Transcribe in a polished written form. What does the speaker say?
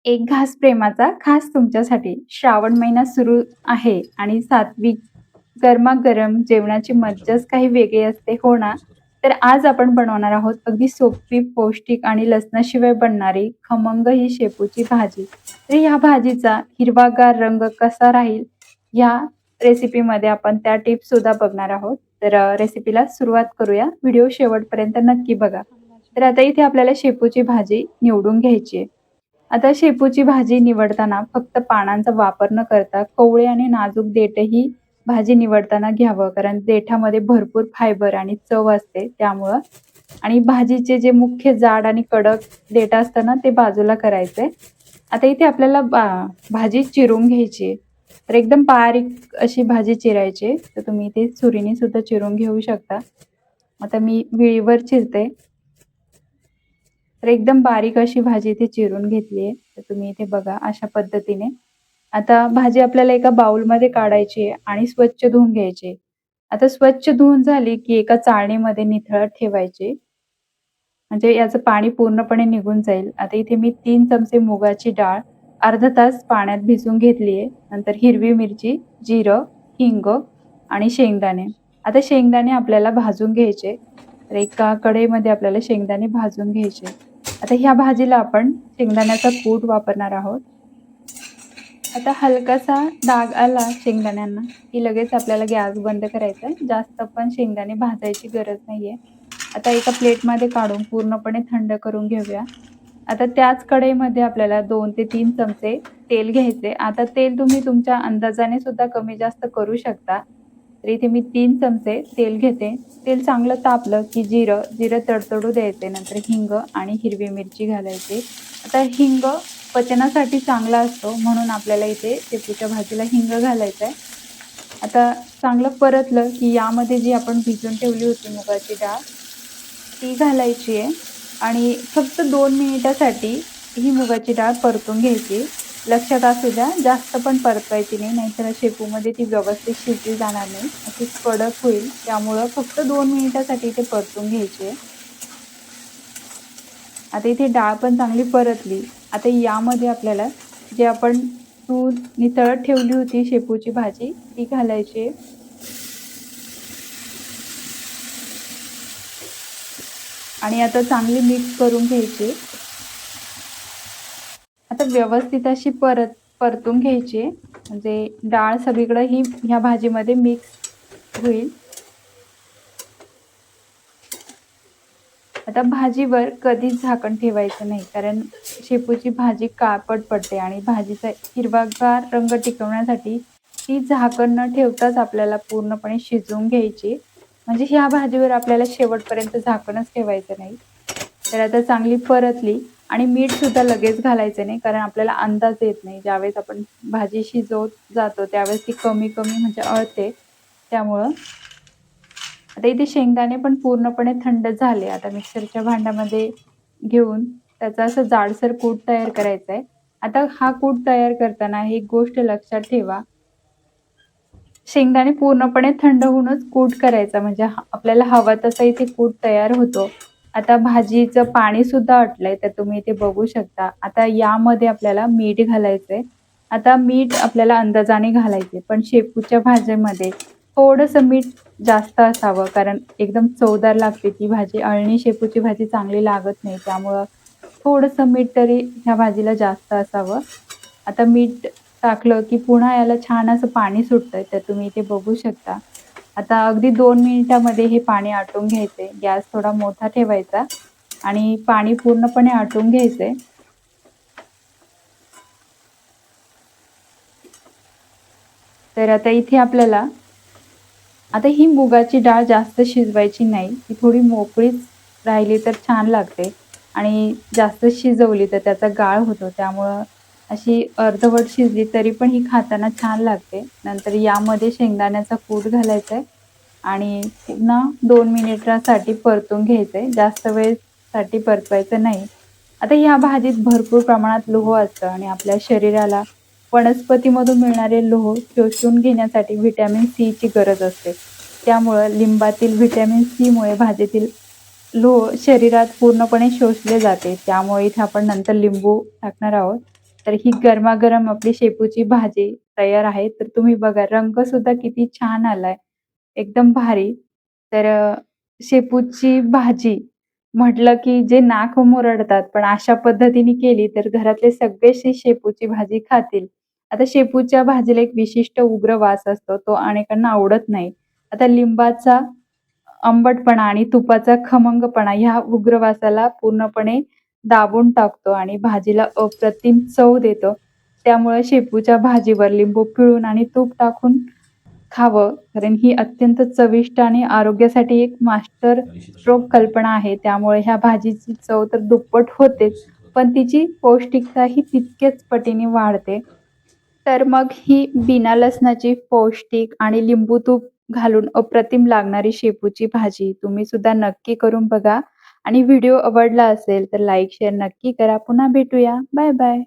एक घास प्रेमाचा खास तुमच्यासाठी. श्रावण महिना सुरू आहे आणि सात्विक गरमागरम जेवणाची मज्जाच काही वेगळी असते, हो ना? तर आज आपण बनवणार आहोत अगदी सोपी, पौष्टिक आणि लसणाशिवाय बनणारी खमंग ही शेपूची भाजी. तर ह्या भाजीचा हिरवागार रंग कसा राहील, ह्या रेसिपीमध्ये आपण त्या टिप्स सुद्धा बघणार आहोत. तर रेसिपीला सुरुवात करूया. व्हिडिओ शेवटपर्यंत नक्की बघा. तर आता इथे आपल्याला शेपूची भाजी निवडून घ्यायची आहे. आता शेपूची भाजी निवडताना फक्त पानांचा वापर न करता कोवळे आणि नाजूक देठही भाजी निवडताना घ्यावं. कारण देठामध्ये भरपूर फायबर आणि चव असते त्यामुळं. आणि भाजीचे जे मुख्य जाड आणि कडक देठ असतं ना, ते बाजूला करायचंय. आता इथे आपल्याला भाजी चिरून घ्यायची आहे. तर एकदम बारीक अशी भाजी चिरायची आहे. तर तुम्ही इथे सुरीने सुद्धा चिरून घेऊ शकता. आता मी विळीवर चिरते. तर एकदम बारीक अशी भाजी इथे चिरून घेतली आहे. तर तुम्ही इथे बघा अशा पद्धतीने. आता भाजी आपल्याला एका बाउलमध्ये काढायची आहे आणि स्वच्छ धुवून घ्यायची आहे. आता स्वच्छ धुवून झाली की एका चाळणीमध्ये निथळत ठेवायची. म्हणजे याचं पाणी पूर्णपणे निघून जाईल. आता इथे मी 3 चमचे मुगाची डाळ अर्धा तास पाण्यात भिजवून घेतली आहे. नंतर हिरवी मिरची, जिरं, हिंग आणि शेंगदाणे. आता शेंगदाणे आपल्याला भाजून घ्यायचे. तर एका कढईमध्ये आपल्याला शेंगदाणे भाजून घ्यायचे. आता ह्या भाजीला आपण शेंगदाण्याचा कूट वापरणार आहोत. आता हलकासा डाग आला शेंगदाण्यांना, की लगेच आपल्याला गॅस बंद करायचा आहे. जास्त पण शेंगदाणे भाजायची गरज नाहीये. आता एका प्लेटमध्ये काढून पूर्णपणे थंड करून घेऊया. आता त्याच कढईमध्ये आपल्याला 2 ते 3 चमचे तेल घ्यायचे. आता तेल तुम्ही तुमच्या अंदाजाने सुद्धा कमी जास्त करू शकता. तर इथे मी 3 चमचे तेल घेते. तेल चांगलं तापलं की जिरं तडतडू द्यायचे. नंतर हिंग आणि हिरवी मिरची घालायची. आता हिंग पचनासाठी चांगला असतो म्हणून आपल्याला इथे शेपूच्या भाजीला हिंग घालायचा आहे. आता चांगलं परतलं की यामध्ये जी आपण भिजवून ठेवली होती मुगाची डाळ, ती घालायची आहे आणि फक्त 2 मिनिटासाठी ही मुगाची डाळ परतून घ्यायची. लक्षात असू द्या जास्त पण परतवायची नाही, नाहीतर शेपूमध्ये ती व्यवस्थित शिजली जाणार नाही. अशी कडक होईल. त्यामुळं फक्त 2 मिनिटासाठी ते परतून घ्यायची आहे. आता इथे डाळ पण चांगली परतली. आता यामध्ये आपल्याला जे आपण दूध नितळत ठेवली होती शेपूची भाजी ती घालायची आहे. आणि आता चांगली मिक्स करून घ्यायची. आता व्यवस्थित अशी परतून घ्यायची म्हणजे डाळ सगळीकडे ही ह्या भाजीमध्ये मिक्स होईल. आता भाजीवर कधीच झाकण ठेवायचं नाही, कारण शेपूची भाजी काळपट पडते आणि भाजीचा हिरवागार रंग टिकवण्यासाठी ती झाकण न ठेवताच आपल्याला पूर्णपणे शिजवून घ्यायची. म्हणजे ह्या भाजीवर आपल्याला शेवटपर्यंत झाकणच ठेवायचं नाही. तर आता चांगली परतली आणि मीठ सुद्धा लगेच घालायचं नाही, कारण आपल्याला अंदाज येत नाही. ज्यावेळेस आपण भाजी शिजवत जातो त्यावेळेस ती कमी-कमी म्हणजे अळते. त्यामुळं आता इथे शेंगदाणे पण पूर्णपणे थंड झाले. आता मिक्सरच्या भांड्यामध्ये घेऊन त्याचा असं जाडसर कूट तयार करायचा आहे. आता हा कूट तयार करताना एक गोष्ट लक्षात ठेवा. शेंगदाणे पूर्णपणे थंड होऊनच कूट करायचा म्हणजे आपल्याला हवा तसा इथे कूट तयार होतो. आता भाजीचं पाणी सुद्धा आटलंय तर तुम्ही इथे बघू शकता. आता यामध्ये आपल्याला मीठ घालायचंय. आता मीठ आपल्याला अंदाजाने घालायचे, पण शेपूच्या भाजीमध्ये थोडंसं मीठ जास्त असावं, कारण एकदम चवदार लागते ती भाजी. अळणी शेपूची भाजी चांगली लागत नाही, त्यामुळं थोडंसं मीठ तरी ह्या भाजीला जास्त असावं. आता मीठ टाकलं की पुन्हा याला छान असं पाणी सुटतंय, तर तुम्ही इथे बघू शकता. आता अगदी 2 मिनिटामध्ये हे पाणी आटून घ्यायचंय. गॅस थोडा मोठा ठेवायचा आणि पाणी पूर्णपणे आटून घ्यायचंय. तर आता इथे आपल्याला आता ही मुगाची डाळ जास्त शिजवायची नाही. ती थोडी मोकळीच राहिली तर छान लागते आणि जास्त शिजवली तर त्याचा गाळ होतो. त्यामुळं अशी अर्धवट शिजली तरी पण ही खाताना छान लागते. नंतर यामध्ये शेंगदाण्याचा कूट घालायचा आहे आणि पुन्हा 2 मिनिटासाठी परतून घ्यायचं आहे. जास्त वेळसाठी परतवायचं नाही. आता ह्या भाजीत भरपूर प्रमाणात लोह असतं आणि आपल्या शरीराला वनस्पतीमधून मिळणारे लोह शोषून घेण्यासाठी व्हिटॅमिन सीची गरज असते. त्यामुळं लिंबातील व्हिटॅमिन सीमुळे भाजीतील लोह शरीरात पूर्णपणे शोषले जाते. त्यामुळे इथे आपण नंतर लिंबू टाकणार आहोत. तर ही गरमागरम आपली शेपूची भाजी तयार आहे. तर तुम्ही बघा रंग सुद्धा किती छान आलाय. एकदम भारी. तर शेपूची भाजी म्हटलं की जे नाक मुरडतात, पण अशा पद्धतीने केली तर घरातले सगळेच शेपूची भाजी खातील. आता शेपूच्या भाजीला एक विशिष्ट उग्र वास असतो. तो अनेकांना आवडत नाही. आता लिंबाचा आंबटपणा आणि तुपाचा खमंगपणा ह्या उग्र वासाला पूर्णपणे दाबून टाकतो आणि भाजीला अप्रतिम चव देतो. त्यामुळे शेपूच्या भाजीवर लिंबू पिळून आणि तूप टाकून खावं, कारण ही अत्यंत चविष्ट आणि आरोग्यासाठी एक मास्टर स्ट्रोक कल्पना आहे. त्यामुळे ह्या भाजीची चव तर दुप्पट होतेच, पण तिची पौष्टिकताही तितकेच पटीने वाढते. तर मग ही बिना लसणाची पौष्टिक आणि लिंबू तूप घालून अप्रतिम लागणारी शेपूची भाजी तुम्ही सुद्धा नक्की करून बघा आणि व्हिडिओ आवडला असेल तर लाईक, शेअर नक्की करा. पुन्हा भेटूया. Bye bye.